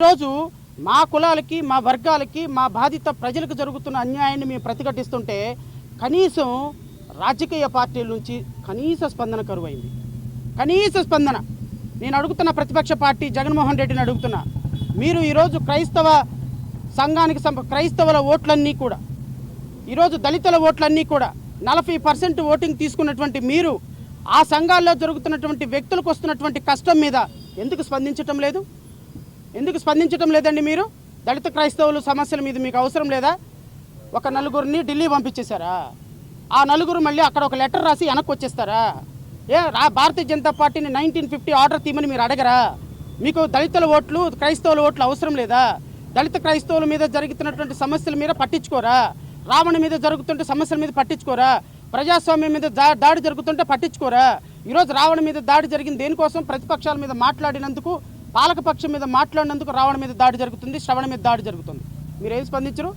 ఈరోజు మా కులాలకి, మా వర్గాలకి, మా బాధిత ప్రజలకు జరుగుతున్న అన్యాయాన్ని మేము ప్రతిఘటిస్తుంటే కనీసం రాజకీయ పార్టీల నుంచి కనీస స్పందన కరువైంది. కనీస స్పందన. నేను అడుగుతున్న ప్రతిపక్ష పార్టీ జగన్మోహన్ రెడ్డిని అడుగుతున్నా, మీరు ఈరోజు క్రైస్తవ సంఘానికి క్రైస్తవుల ఓట్లన్నీ కూడా, ఈరోజు దళితుల ఓట్లన్నీ కూడా 40% ఓటింగ్ తీసుకున్నటువంటి మీరు ఆ సంఘాల్లో జరుగుతున్నటువంటి వ్యక్తులకు వస్తున్నటువంటి కష్టం మీద ఎందుకు స్పందించటం లేదు? ఎందుకు స్పందించటం లేదండి? మీరు దళిత క్రైస్తవుల సమస్యల మీద మీకు అవసరం లేదా? ఒక నలుగురిని ఢిల్లీ పంపించేశారా? ఆ నలుగురు మళ్ళీ అక్కడ ఒక లెటర్ రాసి వెనక్కి వచ్చేస్తారా? భారతీయ జనతా పార్టీని 1950 ఆర్డర్ తీయమని మీరు అడగరా? మీకు దళితుల ఓట్లు, క్రైస్తవుల ఓట్లు అవసరం లేదా? దళిత క్రైస్తవుల మీద జరుగుతున్నటువంటి సమస్యల మీద పట్టించుకోరా? రావణ మీద జరుగుతుంటే సమస్యల మీద పట్టించుకోరా? ప్రజాస్వామ్యం మీద దాడి జరుగుతుంటే పట్టించుకోరా? ఈరోజు రావణ మీద దాడి జరిగింది దేనికోసం? ప్రతిపక్షాల మీద మాట్లాడినందుకు, పాలకపక్షం మీద మాట్లాడినందుకు రావణ మీద దాడి జరుగుతుంది, శ్రవణ మీద దాడి జరుగుతుంది. మీరేం స్పందించరు?